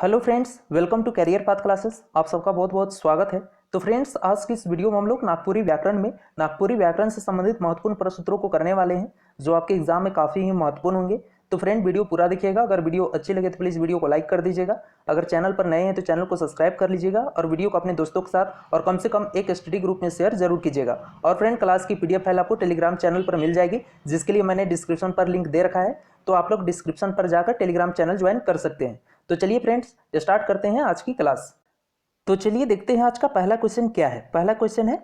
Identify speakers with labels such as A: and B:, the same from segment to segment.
A: Hello friends, welcome to career path classes. आप सबका बहुत बहुत स्वागत है। तो फ्रेंड्स, आज की इस वीडियो में हम लोग नागपुरी व्याकरण से संबंधित महत्वपूर्ण प्रश्नोत्तरों को करने वाले हैं, जो आपके एग्जाम में काफ़ी ही महत्वपूर्ण होंगे। तो फ्रेंड, वीडियो पूरा देखिएगा। अगर वीडियो अच्छी लगे तो प्लीज़ वीडियो को लाइक कर दीजिएगा। अगर चैनल पर नए हैं तो चैनल को सब्सक्राइब कर लीजिएगा और वीडियो को अपने दोस्तों के साथ और कम से कम एक स्टडी ग्रुप में शेयर जरूर कीजिएगा। और फ्रेंड, क्लास की PDF फाइल आपको टेलीग्राम चैनल पर मिल जाएगी, जिसके लिए मैंने डिस्क्रिप्शन पर लिंक दे रखा है। तो आप लोग डिस्क्रिप्शन पर जाकर टेलीग्राम चैनल ज्वाइन कर सकते हैं। तो चलिए फ्रेंड्स, स्टार्ट करते हैं आज की क्लास। तो चलिए देखते हैं आज का पहला क्वेश्चन क्या है। पहला क्वेश्चन है,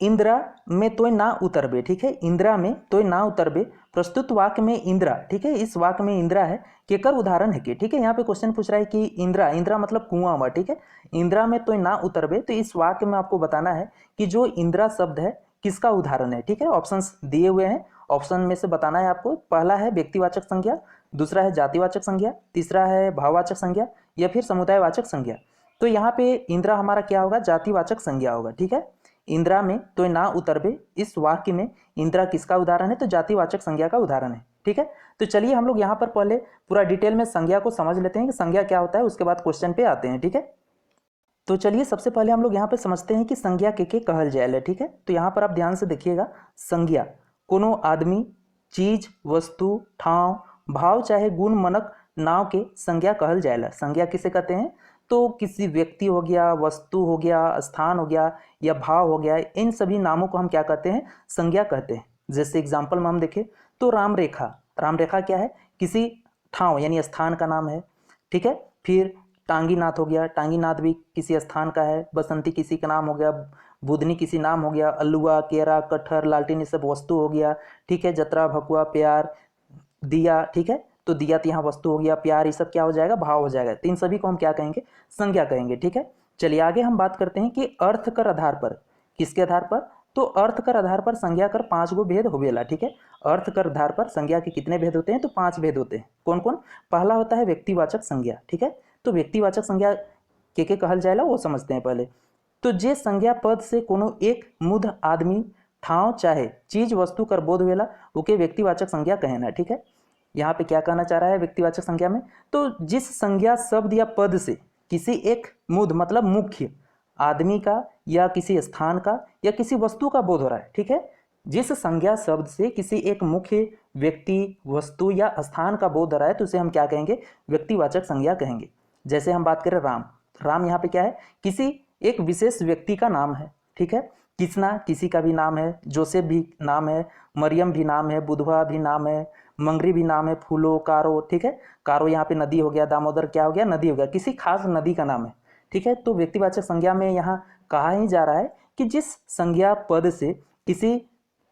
A: इंदिरा में तोय ना उतरबे। ठीक है, इंदिरा में तोय ना उतरबे। प्रस्तुत वाक्य में इंदिरा, ठीक है, इस वाक्य में इंदिरा है, केकर उदाहरण है के। ठीक है, यहाँ पे क्वेश्चन पूछ रहा है कि इंदिरा मतलब कुआं हुआ। ठीक है, इंदिरा में तोय ना उतरबे, तो इस वाक्य में आपको बताना है कि जो इंदिरा शब्द है किसका उदाहरण है। ठीक है, ऑप्शंस दिए हुए हैं, ऑप्शन में से बताना है आपको। पहला है व्यक्तिवाचक संज्ञा, दूसरा है जातिवाचक संज्ञा, तीसरा है भाववाचक संज्ञा या फिर समुदायवाचक संज्ञा। तो यहाँ पे इंदिरा हमारा क्या होगा, जातिवाचक संज्ञा होगा। ठीक है, इंदिरा में तो ना उतरबे, इस वाक्य में इंदिरा किसका उदाहरण है, तो जातिवाचक संज्ञा का उदाहरण है। ठीक है, तो चलिए हम लोग यहाँ पर पहले पूरा डिटेल में संज्ञा को समझ लेते हैं कि संज्ञा क्या होता है, उसके बाद क्वेश्चन पे आते हैं। ठीक है, तो चलिए सबसे पहले हम लोग यहाँ पे समझते हैं कि संज्ञा के कहल जाए। ठीक है, तो यहाँ पर आप ध्यान से देखिएगा, संज्ञा कोनो आदमी, चीज, वस्तु, ठाव, भाव चाहे गुण, मनक, नाव के संज्ञा कहल जाएला। संज्ञा किसे कहते हैं, तो किसी व्यक्ति हो गया, वस्तु हो गया, स्थान हो गया या भाव हो गया, इन सभी नामों को हम क्या कहते हैं, संज्ञा कहते हैं। जैसे एग्जाम्पल में हम देखें तो राम रेखा क्या है, किसी ठाव यानी स्थान का नाम है। ठीक है, फिर टांगीनाथ हो गया, टांगीनाथ भी किसी स्थान का है। बसंती किसी का नाम हो गया, बुधनी किसी नाम हो गया, अलुआ, केरा, कटहर, लालटेन, ये सब वस्तु हो गया। ठीक है, जतरा, भकुआ, प्यार, दिया। ठीक है, तो दिया तो यहाँ वस्तु हो गया, प्यार ये सब क्या हो जाएगा, भाव हो जाएगा। तो इन सभी को हम क्या कहेंगे, संज्ञा कहेंगे। ठीक है, चलिए आगे हम बात करते हैं कि अर्थ कर आधार पर, किसके आधार पर, तो अर्थ कर आधार पर संज्ञा कर 5 गो भेद होवेला। ठीक है, अर्थ कर आधार पर संज्ञा के कितने भेद होते हैं, तो 5 भेद होते हैं। कौन कौन, पहला होता है व्यक्तिवाचक संज्ञा। ठीक है, तो व्यक्तिवाचक संज्ञा के कहल जाएला, वो समझते हैं पहले। तो जे संज्ञा पद से कोनो एक मुद आदमी, ठाव चाहे चीज, वस्तु कर बोध वेला, ओके व्यक्तिवाचक संज्ञा कहना। ठीक है, यहाँ पे क्या कहना चाह रहा है व्यक्तिवाचक संज्ञा में, तो जिस संज्ञा शब्द या पद से किसी एक मुद मतलब मुख्य आदमी का या किसी स्थान का या किसी वस्तु का बोध हो रहा है। ठीक है, जिस संज्ञा शब्द से किसी एक मुख्य व्यक्ति, वस्तु या स्थान का बोध हो रहा है, तो उसे हम क्या कहेंगे, व्यक्तिवाचक संज्ञा कहेंगे। जैसे हम बात करें राम यहाँ पे क्या है, किसी एक विशेष व्यक्ति का नाम है। ठीक है, किसना किसी का भी नाम है, जोसेफ भी नाम है, मरियम भी नाम है, बुधवा भी नाम है, मंगरी भी नाम है, फूलो, कारो। ठीक है, कारो यहाँ पे नदी हो गया, दामोदर क्या हो गया, नदी हो गया, किसी खास नदी का नाम है। ठीक है, तो व्यक्तिवाचक संज्ञा में यहाँ कहा ही जा रहा है कि जिस संज्ञा पद से किसी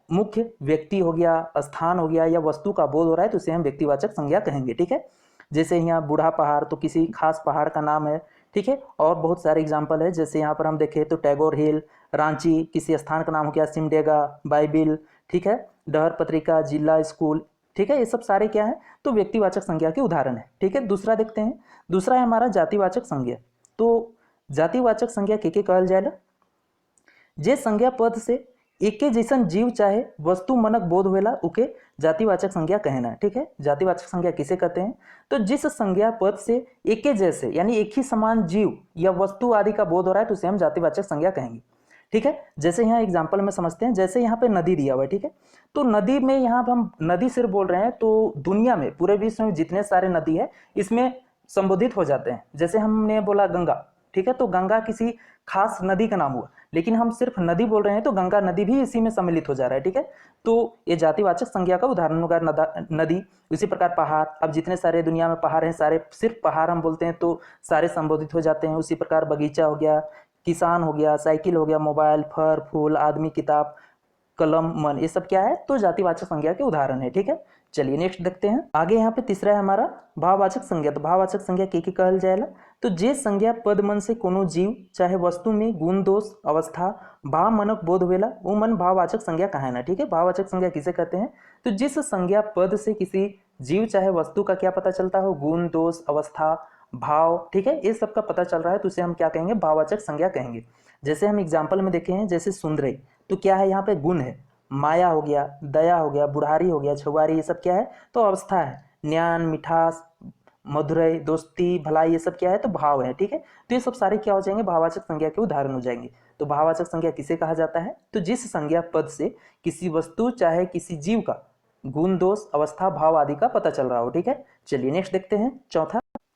A: मुख्य व्यक्ति हो गया, स्थान हो गया या वस्तु का बोध हो रहा है, तो उसे हम व्यक्तिवाचक संज्ञा कहेंगे। ठीक है, जैसे यहाँ बूढ़ा पहाड़ तो किसी खास पहाड़ का नाम है। ठीक है, और बहुत सारे एग्जाम्पल है, जैसे यहाँ पर हम देखें तो टैगोर हिल, रांची किसी स्थान का नाम हो गया, सिमडेगा, बाइबिल। ठीक है, डहर पत्रिका, जिला स्कूल। ठीक है, ये सब सारे क्या है, तो व्यक्तिवाचक संज्ञा के उदाहरण है। ठीक है, दूसरा देखते हैं, दूसरा है हमारा जातिवाचक संज्ञा। तो जातिवाचक संज्ञा के कहल जाएला, जे संज्ञा पद से एके जैसन जीव चाहे वस्तु मनक बोध होवेला, उके जातिवाचक संज्ञा कहना। ठीक है, जातिवाचक संज्ञा किसे कहते हैं, तो जिस संज्ञा पद से एके जैसे यानी एक ही समान जीव या वस्तु आदि का बोध हो रहा है, तो उसे हम जातिवाचक संज्ञा कहेंगे। ठीक है, जैसे यहाँ एग्जाम्पल में समझते हैं, जैसे यहाँ पे नदी दिया हुआ है। ठीक है, तो नदी में यहाँ पर हम नदी सिर्फ बोल रहे हैं, तो दुनिया में पूरे विश्व में जितने सारे नदी है इसमें संबोधित हो जाते हैं। जैसे हमने बोला गंगा, ठीक है, तो गंगा किसी खास नदी का नाम हुआ, लेकिन हम सिर्फ नदी बोल रहे हैं तो गंगा नदी भी इसी में सम्मिलित हो जा रहा है। ठीक है, तो ये जातिवाचक संज्ञा का उदाहरण होगा नदी। इसी प्रकार पहाड़, अब जितने सारे दुनिया में पहाड़ हैं, सारे सिर्फ पहाड़ हम बोलते हैं तो सारे संबोधित हो जाते हैं। उसी प्रकार बगीचा हो गया, किसान हो गया, साइकिल हो गया, मोबाइल, फर, फूल, आदमी, किताब, कलम, मन, ये सब क्या है, तो जातिवाचक संज्ञा के उदाहरण है। ठीक है, चलिए नेक्स्ट देखते हैं आगे। यहाँ पे तीसरा है हमारा भाववाचक संज्ञा। तो भाववाचक संज्ञा के कहल जाएला, तो जे संज्ञा पद मन से कोनो जीव चाहे वस्तु में गुण, दोष, अवस्था, भाव, मनक बोध होवेला, वो मन भाववाचक संज्ञा कहना। ठीक है, भाववाचक संज्ञा किसे कहते हैं, तो जिस संज्ञा पद से किसी जीव चाहे वस्तु का क्या पता चलता हो, गुण, दोष, अवस्था, भाव। ठीक है, ये सब का पता चल रहा है, तो उसे हम क्या कहेंगे, भाववाचक संज्ञा कहेंगे। जैसे हम एग्जाम्पल में देखे हैं, जैसे सुंदरई, तो क्या है, यहाँ पे गुण है, माया हो गया, दया हो गया, बुढ़ारी हो गया, छुआरी, ये सब क्या है, तो अवस्था है, ज्ञान, मिठास, मधुरय, दोस्ती, भलाई, ये सब क्या है तो भाव है। ठीक है, तो ये सब सारे क्या हो जाएंगे, भाववाचक संज्ञा के उदाहरण हो जाएंगे। तो भाववाचक संज्ञा किसे कहा जाता है, तो जिस संज्ञा पद से किसी वस्तु चाहे किसी जीव का गुण, दोष, अवस्था, भाव आदि का पता चल रहा हो। ठीक है, चलिए नेक्स्ट देखते हैं।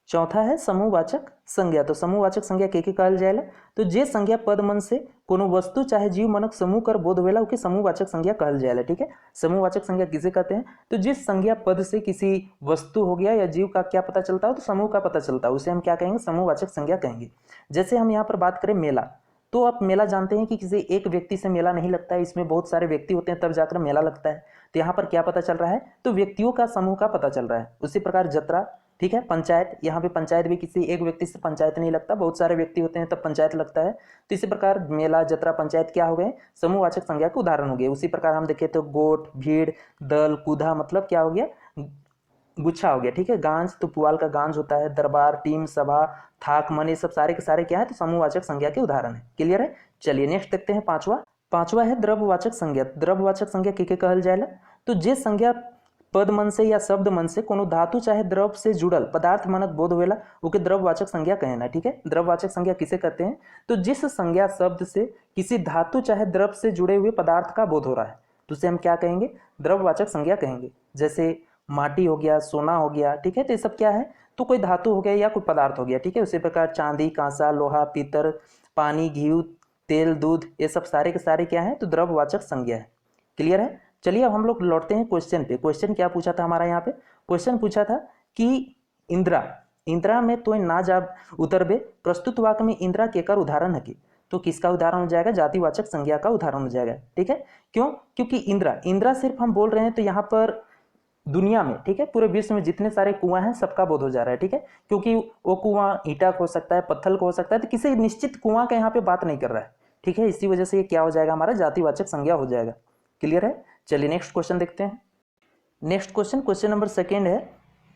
A: चौथा है समूहवाचक संज्ञा। तो समूहवाचक संज्ञा के कहल जाएला, तो जे संज्ञा पद मन से कोनो वस्तु चाहे जीव मनक समूह कर बोध होवेला उके समूहवाचक संज्ञा कहल जाएला। ठीक है, समूहवाचक संज्ञा किसे कहते हैं, तो जिस संज्ञा पद से किसी वस्तु हो गया या जीव का क्या पता चलता हो, तो समूह का पता चलता है, उसे हम क्या कहेंगे, समूहवाचक संज्ञा कहेंगे। जैसे हम यहाँ पर बात करें मेला, तो आप मेला जानते हैं कि किसी एक व्यक्ति से मेला नहीं लगता है, इसमें बहुत सारे व्यक्ति होते हैं तब जाकर मेला लगता है। तो यहाँ पर क्या पता चल रहा है, तो व्यक्तियों का समूह का पता चल रहा है। उसी प्रकार जत्रा, ठीक है, पंचायत, यहाँ पे पंचायत भी किसी एक व्यक्ति से पंचायत नहीं लगता, बहुत सारे व्यक्ति होते हैं तब पंचायत लगता है। तो इसी प्रकार मेला, जत्रा, पंचायत क्या हो गए, समूहवाचक संज्ञा के उदाहरण हो गए। उसी प्रकार हम देखें तो गोट, भीड़, दल, कुधा, मतलब क्या हो गया, गुच्छा हो गया। ठीक है, गांज तो पुआल का गांज होता है, दरबार, टीम, सभा, थाक, मन, ये सब सारे के सारे क्या है, तो समूहवाचक संज्ञा के उदाहरण है। क्लियर है, चलिए नेक्स्ट देखते हैं। पांचवा है द्रव्यवाचक संज्ञा। द्रव्यवाचक संज्ञा के कहल जाएला, तो जे संज्ञा पद मन से या शब्द मन से कोनो धातु चाहे द्रव से जुड़ल पदार्थ मानक बोध होवेला उके द्रव्यवाचक संज्ञा कहना। ठीक है, द्रव्यवाचक संज्ञा किसे कहते हैं, तो जिस संज्ञा शब्द से किसी धातु चाहे द्रव से जुड़े हुए पदार्थ का बोध हो रहा है तो उसे हम क्या कहेंगे, द्रव्यवाचक संज्ञा कहेंगे। जैसे माटी हो गया, सोना हो गया। ठीक है, तो ये सब क्या है, तो कोई धातु हो गया या कोई पदार्थ हो गया। ठीक है, उसी प्रकार चांदी, कांसा, लोहा, पीतल, पानी, घी, तेल, दूध, ये सब सारे के सारे क्या है, तो द्रव्यवाचक संज्ञा है। क्लियर है, चलिए अब हम लोग लौटते हैं क्वेश्चन पे। क्वेश्चन क्या पूछा था हमारा यहाँ पे, क्वेश्चन पूछा था कि इंदिरा में तो ना जा उतरबे, प्रस्तुत वाक्य में इंदिरा केकर उदाहरण है कि, तो किसका उदाहरण हो जाएगा, जातिवाचक संज्ञा का उदाहरण हो जाएगा। ठीक है, क्यों, क्योंकि इंदिरा सिर्फ हम बोल रहे हैं तो यहाँ पर दुनिया में, ठीक है, पूरे विश्व में जितने सारे कुआं हैं सबका बोध हो जा रहा है। ठीक है, क्योंकि वो कुआं ईंटा हो सकता है, पत्थर हो सकता है, तो किसी निश्चित कुआं का यहाँ पे बात नहीं कर रहा है। ठीक है, इसी वजह से ये क्या हो जाएगा, हमारा जातिवाचक संज्ञा हो जाएगा। क्लियर है, चलिए नेक्स्ट क्वेश्चन देखते हैं। नेक्स्ट क्वेश्चन नंबर सेकेंड है,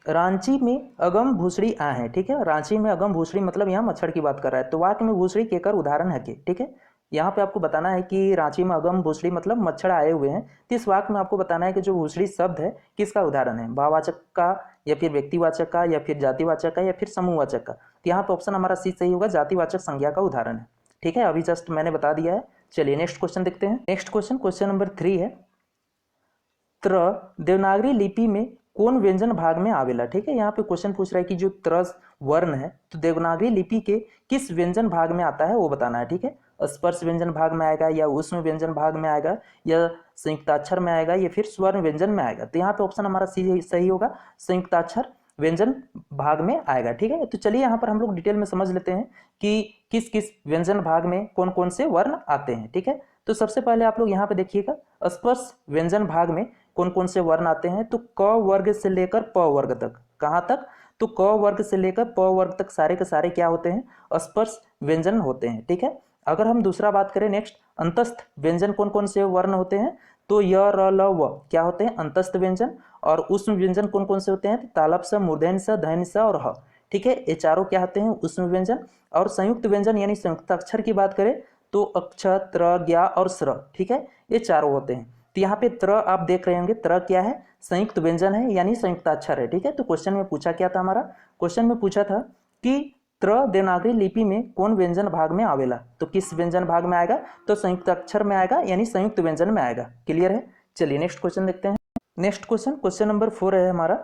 A: रांची में अगम भूसड़ी आए हैं। ठीक है, रांची में अगम भूसड़ी मतलब यहाँ मच्छर की बात कर रहा है, तो वाक्य में भूसड़ी केकर उदाहरण है कि। ठीक है, यहाँ पे आपको बताना है कि रांची में अगम भूसड़ी मतलब मच्छर आए हुए हैं, तो इस वाक्य में आपको बताना है कि जो भूसड़ी शब्द है किसका उदाहरण है, भाववाचक का या फिर व्यक्तिवाचक का या फिर जातिवाचक का या फिर समूहवाचक का। तो यहाँ पे ऑप्शन हमारा सी सही होगा, जातिवाचक संज्ञा का उदाहरण है। ठीक है, अभी जस्ट मैंने बता दिया है। चलिए नेक्स्ट क्वेश्चन देखते हैं। नेक्स्ट क्वेश्चन नंबर 3 है, त्र देवनागरी लिपि में कौन व्यंजन भाग में आवेला। ठीक है, यहाँ पे क्वेश्चन पूछ रहा है कि जो त्र वर्ण है तो देवनागरी लिपि के किस व्यंजन भाग में आता है वो बताना है। ठीक है, स्पर्श व्यंजन भाग में आएगा या ऊष्म व्यंजन भाग में आएगा या संयुक्ताक्षर में आएगा या फिर स्वर्ण व्यंजन में आएगा। तो यहाँ पे ऑप्शन हमारा सही होगा, संयुक्ताक्षर व्यंजन भाग में आएगा। ठीक है, तो चलिए यहाँ पर हम लोग डिटेल में समझ लेते हैं कि किस किस व्यंजन भाग में कौन कौन से वर्ण आते हैं। ठीक है, तो सबसे पहले आप लोग यहाँ पे देखिएगा, स्पर्श व्यंजन भाग में कौन कौन से वर्ण आते हैं, तो क वर्ग से लेकर प वर्ग तक। कहाँ तक, तो क वर्ग से लेकर प वर्ग तक सारे के सारे क्या होते हैं, स्पर्श व्यंजन होते हैं। ठीक है, अगर हम दूसरा बात करें नेक्स्ट, अंतस्थ व्यंजन कौन कौन से वर्ण होते हैं, तो य, र, ल, व क्या होते हैं, अंतस्थ व्यंजन। और ऊष्म व्यंजन कौन कौन से होते हैं, तो तालब स, मूर्धन्य स, धन्य स और ह। ठीक है, ये चारों क्या होते हैं, ऊष्म व्यंजन। और संयुक्त व्यंजन यानी संयुक्त अक्षर की बात करें तो अक्ष, त्र, ज्ञा और स्र। ठीक है, ये चारों होते हैं। तो यहाँ पे त्र आप देख रहे होंगे, त्र क्या है, संयुक्त व्यंजन है यानी संयुक्ताक्षर है। ठीक है, तो क्वेश्चन में पूछा क्या था हमारा, क्वेश्चन में पूछा था कि त्र देवनागरी लिपि में कौन व्यंजन भाग में आवेला, तो किस व्यंजन भाग में आएगा, तो संयुक्ताक्षर में आएगा यानी संयुक्त व्यंजन में आएगा। क्लियर है, चलिए नेक्स्ट क्वेश्चन देखते हैं। नेक्स्ट क्वेश्चन नंबर 4 है हमारा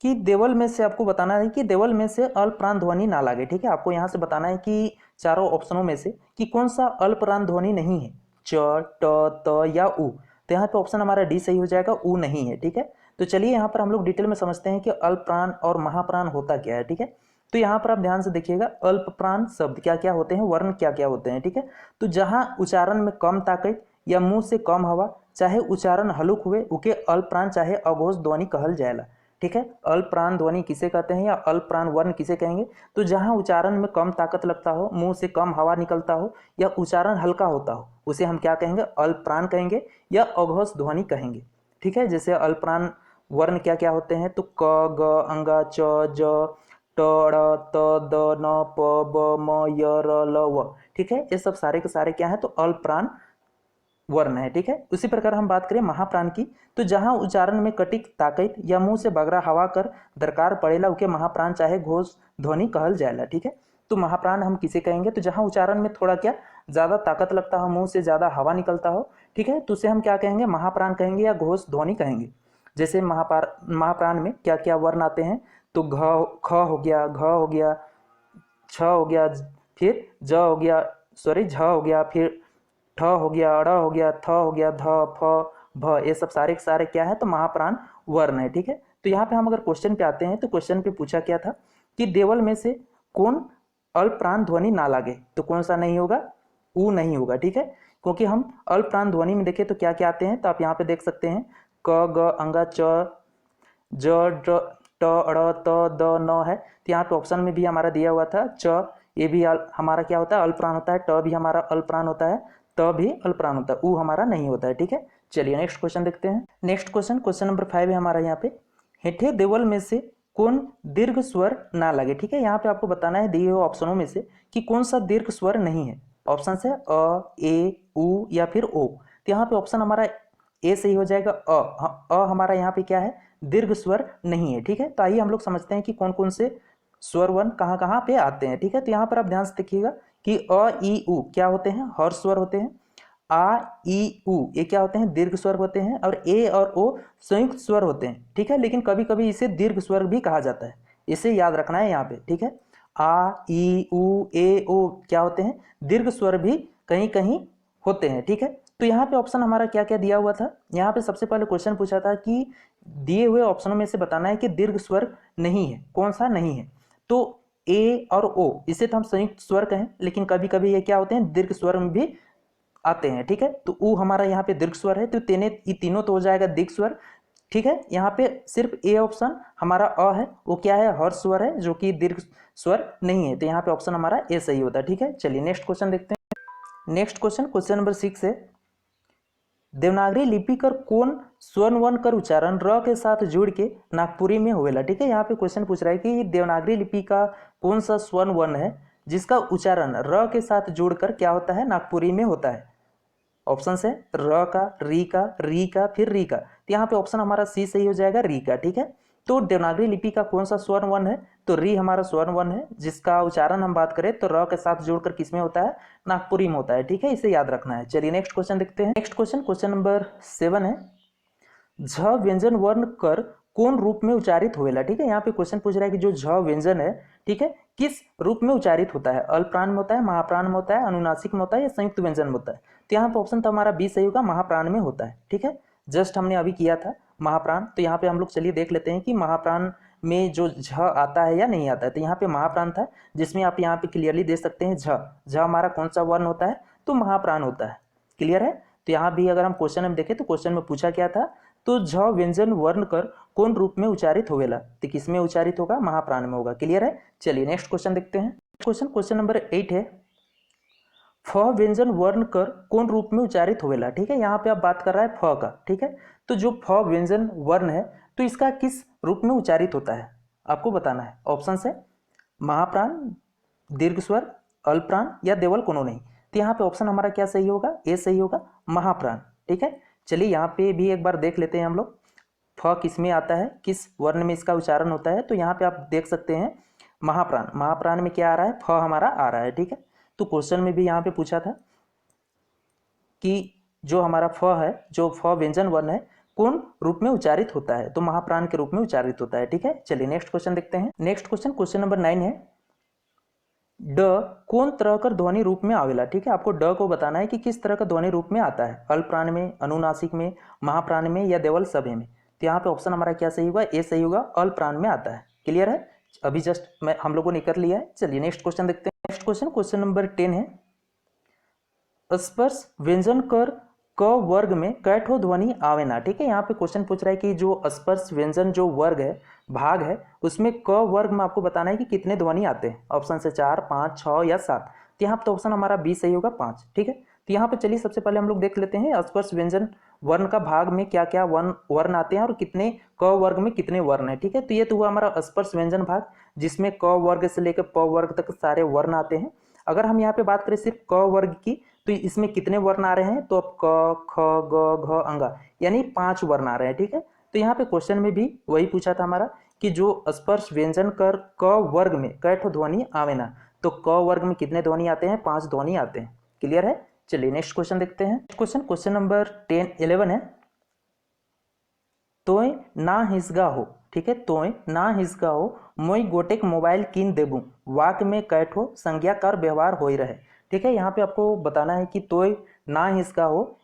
A: कि देवल में से आपको बताना है कि देवल में से अल्पप्राण ध्वनि ना लागे। ठीक है, आपको यहाँ से बताना है कि चारों ऑप्शनों में से कि कौन सा अल्पप्राण ध्वनि नहीं है, च, ट, त या उ। तो यहाँ पे ऑप्शन हमारा डी सही हो जाएगा, उ नहीं है। ठीक है, तो चलिए यहाँ पर हम लोग डिटेल में समझते हैं कि अल्पप्राण और महाप्राण होता क्या है। ठीक है, तो यहाँ पर आप ध्यान से देखिएगा, अल्पप्राण शब्द क्या क्या होते हैं, वर्ण क्या क्या होते हैं। ठीक है, तो जहाँ उच्चारण में कम ताकत या मुंह से कम हवा, चाहे उच्चारण हलुक हुए, उके अल्पप्राण चाहे अघोष ध्वनि कहल जाएला। ठीक है, अल्पप्राण ध्वनि किसे कहते हैं या अल्पप्राण वर्ण किसे कहेंगे, तो जहाँ उच्चारण में कम ताकत लगता हो, मुंह से कम हवा निकलता हो या उच्चारण हल्का होता हो, उसे हम क्या कहेंगे, अल्पप्राण कहेंगे या अघोष ध्वनि कहेंगे। ठीक है, जैसे अल्पप्राण वर्ण क्या क्या होते हैं, तो क, ग, अंगा, च, ज, ट, ड़, त, द, न, प, ब, म, य, र, ल, व। ठीक है, ये सब सारे के सारे क्या है, तो अल्पप्राण वर्ण है, ठीक है। उसी प्रकार हम बात करें महाप्राण की, तो जहां उच्चारण में कटिक ताकत या मुंह से बगरा हवा कर दरकार पड़ेला उके महाप्राण चाहे घोष ध्वनि कहल जाएला, ठीक है। तो महाप्राण हम किसे कहेंगे, तो जहां उच्चारण में थोड़ा क्या ज्यादा ताकत लगता हो, मुंह से ज्यादा हवा निकलता हो, ठीक है, तो उसे हम क्या कहेंगे, महाप्राण कहेंगे या घोष ध्वनि कहेंगे। जैसे महाप्राण में क्या क्या वर्ण आते हैं, तो ख हो गया, घ हो गया, छ हो गया, फिर ज हो गया, सॉरी झ हो गया, फिर ठ हो गया, अड़ हो गया, थ हो गया, ध, फ, भ, ये सब सारे के सारे क्या है, तो महाप्राण वर्ण है, ठीक है। तो यहाँ पे हम अगर क्वेश्चन पे आते हैं, तो क्वेश्चन पे पूछा क्या था कि देवल में से कौन अल्पप्राण ध्वनि ना लागे, तो कौन सा नहीं होगा, ऊ नहीं होगा, ठीक है। क्योंकि हम अल्पप्राण ध्वनि में देखें तो क्या क्या आते हैं, तो आप यहाँ पे देख सकते हैं क, ग, अंगा, च, ज, ड, ट, अड़, त, द, न है। तो यहाँ पे ऑप्शन में भी हमारा दिया हुआ था च, ये भी हमारा क्या होता है, अल्पप्राण होता है, ट भी हमारा अल्पप्राण होता है, त भी अल्पप्राण होता है, ऊ हमारा नहीं होता है, ठीक है। चलिए नेक्स्ट क्वेश्चन देखते हैं। नेक्स्ट क्वेश्चन नंबर 5 है हमारा यहाँ पे, हेठे देवल में से कौन दीर्घ स्वर ना लगे, ठीक है। यहाँ पे आपको बताना है दिए हुए ऑप्शनों में से कि कौन सा दीर्घ स्वर नहीं है। ऑप्शन है अ, ए, उ या फिर ओ। तो यहाँ पे ऑप्शन हमारा ए सही हो जाएगा, अ हमारा यहाँ पे क्या है, दीर्घ स्वर नहीं है, ठीक है। तो आइए हम लोग समझते हैं कि कौन कौन से स्वर वन कहाँ कहाँ पे आते हैं, ठीक है। तो यहाँ पर आप ध्यान से देखिएगा कि अ, ई, उ क्या होते हैं, हर्ष स्वर होते हैं। आ, ई, उ ये क्या होते हैं, दीर्घ स्वर होते हैं। और ए और ओ संयुक्त स्वर होते हैं, ठीक है। लेकिन कभी कभी इसे दीर्घ स्वर भी कहा जाता है, इसे याद रखना है यहाँ पे, ठीक है। आ, ई, उ, ए, ओ क्या होते हैं, दीर्घ स्वर भी कहीं कहीं होते हैं, ठीक है। तो यहाँ पे ऑप्शन हमारा क्या क्या दिया हुआ था, यहाँ पे सबसे पहले क्वेश्चन पूछा था कि दिए हुए ऑप्शनों में से बताना है कि दीर्घ स्वर नहीं है, कौन सा नहीं है। तो ए और ओ इसे तो हम संयुक्त स्वर कहें, लेकिन कभी कभी ये क्या होते हैं, दीर्घ स्वर में भी आते हैं, ठीक है। तो ऊ हमारा यहाँ पे दीर्घ स्वर है, तो ये तीनों तो हो जाएगा दीर्घ स्वर, ठीक है। यहाँ पे सिर्फ ए ऑप्शन हमारा अ है, वो क्या है, हर्ष स्वर है, जो कि दीर्घ स्वर नहीं है। तो यहाँ पे ऑप्शन हमारा ए सही होता है, ठीक है। चलिए नेक्स्ट क्वेश्चन देखते हैं। नेक्स्ट क्वेश्चन नंबर 6 है, देवनागरी लिपि कर कौन स्वर्ण वन कर उच्चारण र के साथ जुड़ के नागपुरी में होवेला, ठीक है। यहाँ पे क्वेश्चन पूछ रहा है कि देवनागरी लिपि का कौन सा स्वर्ण वर्ण है जिसका उच्चारण र के साथ जोड़कर क्या होता है, नागपुरी में होता है। ऑप्शन है र का, री का, फिर री का। तो यहाँ पे ऑप्शन हमारा सी सही हो जाएगा, री का, ठीक है। तो देवनागरी लिपि का कौन सा स्वर्ण वर्ण है, तो री हमारा स्वर्ण वर्ण है, जिसका उच्चारण हम बात करें तो र के साथ जोड़कर किस में होता है, नागपुरी में होता है, ठीक है। इसे याद रखना है। चलिए नेक्स्ट क्वेश्चन देखते हैं। नेक्स्ट क्वेश्चन नंबर 7 है, झ व्यंजन वर्ण कर कौन रूप में उच्चारित होवेला, ठीक है। यहाँ पे क्वेश्चन पूछ रहा है कि जो झ व्यंजन है, ठीक है, किस रूप में उच्चारित होता है, अल्पप्राण में होता है, महाप्राण में होता है, अनुनासिक में होता है या संयुक्त व्यंजन में होता है। तो यहाँ पे ऑप्शन तो हमारा बी सही होगा, महाप्राण में होता है, ठीक है। जस्ट हमने अभी किया था महाप्राण, तो यहाँ पे हम लोग चलिए देख लेते हैं कि महाप्राण में जो झ आता है या नहीं आता है। तो यहाँ पे महाप्राण था, जिसमें आप यहाँ पे क्लियरली दे सकते हैं झ हमारा कौन सा वर्ण होता है, तो महाप्राण होता है, क्लियर है। तो यहाँ भी अगर हम क्वेश्चन में देखें तो क्वेश्चन में पूछा क्या था, तो झ व्यंजन वर्ण कर कौन रूप में उच्चारित होवेला, तो किस में उच्चारित होगा, महाप्राण में होगा, क्लियर है। चलिए नेक्स्ट क्वेश्चन देखते हैं। क्वेश्चन नंबर 8 है, फ व्यंजन वर्ण कर कौन रूप में उच्चारित होवेला, ठीक है। यहाँ पे आप बात कर रहा है फ का, ठीक है। तो जो फ व्यंजन वर्ण है, तो इसका किस रूप में उच्चारित होता है आपको बताना है। ऑप्शन है महाप्राण, दीर्घ स्वर, अल्पप्राण या देवल कोनो नहीं। तो यहाँ पे ऑप्शन हमारा क्या सही होगा, ए सही होगा, महाप्राण, ठीक है। चलिए यहाँ पे भी एक बार देख लेते हैं हम लोग, फ किस में आता है, किस वर्ण में इसका उच्चारण होता है। तो यहाँ पे आप देख सकते हैं महाप्राण में क्या आ रहा है, फ हमारा आ रहा है, ठीक है। तो क्वेश्चन में भी यहाँ पे पूछा था कि जो हमारा फ है, जो फ व्यंजन वर्ण है, कौन रूप में उच्चारित होता है, तो महाप्राण के रूप में उच्चारित होता है, ठीक है। चलिए नेक्स्ट क्वेश्चन देखते हैं। नेक्स्ट क्वेश्चन नंबर 9 है, ड कौन तरह का ध्वनि रूप में आवेला, ठीक है। आपको ड को बताना है कि किस तरह का ध्वनि रूप में आता है, अल्पप्राण में, अनुनासिक में, महाप्राण में या देवल सभे में। तो यहाँ पे ऑप्शन हमारा क्या सही होगा, ए सही होगा, अल्पप्राण में आता है, क्लियर है। अभी जस्ट हम लोगों ने कर लिया है। चलिए नेक्स्ट क्वेश्चन देखते हैं। नेक्स्ट क्वेश्चन नंबर 10 है, स्पर्श व्यंजन कर क वर्ग में कैठो ध्वनि आवेना, ठीक है। यहाँ पे क्वेश्चन पूछ रहा है कि जो स्पर्श व्यंजन जो वर्ग है, भाग है, उसमें क वर्ग में आपको बताना है कि कितने ध्वनि आते हैं। ऑप्शन से 4, 5, 6 या 7। तो यहाँ पे ऑप्शन हमारा बी सही होगा, 5, ठीक है। तो यहाँ पे चलिए सबसे पहले हम लोग देख लेते हैं स्पर्श व्यंजन वर्ण का भाग में क्या क्या वर्ण आते हैं और कितने क वर्ग में कितने वर्ण है, ठीक है। तो ये तो हुआ हमारा स्पर्श व्यंजन भाग, जिसमें क वर्ग से लेकर प वर्ग तक सारे वर्ण आते हैं। अगर हम यहाँ पे बात करें सिर्फ क वर्ग की, तो इसमें कितने वर्ण आ रहे हैं, तो अब क ख ग घ अंगा यानी 5 वर्ण आ रहे हैं। ठीक है, तो यहाँ पे क्वेश्चन में भी वही पूछा था हमारा कि जो स्पर्श व्यंजन कर क वर्ग में कै ठो ध्वनि आवे ना, तो क वर्ग में कितने ध्वनि आते हैं, 5 ध्वनि आते हैं। क्लियर है। चलिए नेक्स्ट क्वेश्चन देखते हैं। क्वेश्चन नंबर 11 है। तोय ना हिसगा हो, ठीक है, तोय ना हिसगा हो मोई गोटेक मोबाइल कीन देबू, वाक्य में कैठो संज्ञाकार व्यवहार हो रहे। ठीक है, यहाँ पे आपको बताना है कि तोय ना हिसगा हो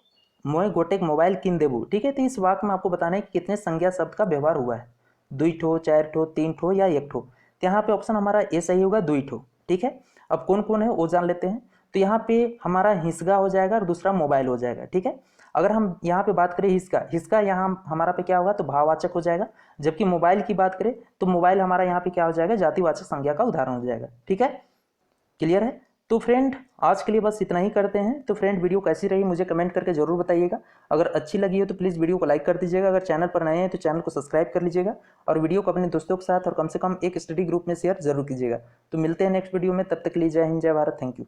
A: मोय गोटेक मोबाइल कीन देबू। ठीक है, तो इस वाक्य में आपको बताना है कि कितने संज्ञा शब्द का व्यवहार हुआ है, 2 ठो, 4 ठो, 3 ठो या 1 ठो। तो यहाँ पे ऑप्शन हमारा ए सही होगा, 2 ठो। ठीक है, अब कौन कौन है वो जान लेते हैं। तो यहाँ पे हमारा हिसगा हो जाएगा और दूसरा मोबाइल हो जाएगा। ठीक है, अगर हम यहाँ पे बात करें हिसका यहाँ हमारा पे क्या होगा, तो भाववाचक हो जाएगा। जबकि मोबाइल की बात करें तो मोबाइल हमारा यहाँ पे क्या हो जाएगा, जातिवाचक संज्ञा का उदाहरण हो जाएगा। ठीक है, क्लियर है। तो फ्रेंड आज के लिए बस इतना ही करते हैं। तो फ्रेंड वीडियो कैसी रही मुझे कमेंट करके जरूर बताइएगा। अगर अच्छी लगी हो तो प्लीज़ वीडियो को लाइक कर दीजिएगा। अगर चैनल पर नए हैं तो चैनल को सब्सक्राइब कर लीजिएगा और वीडियो को अपने दोस्तों के साथ और कम से कम एक स्टडी ग्रुप में शेयर जरूर कीजिएगा। तो मिलते हैं नेक्स्ट वीडियो में, तब तक के लिए जय हिंद, जय भारत, थैंक यू।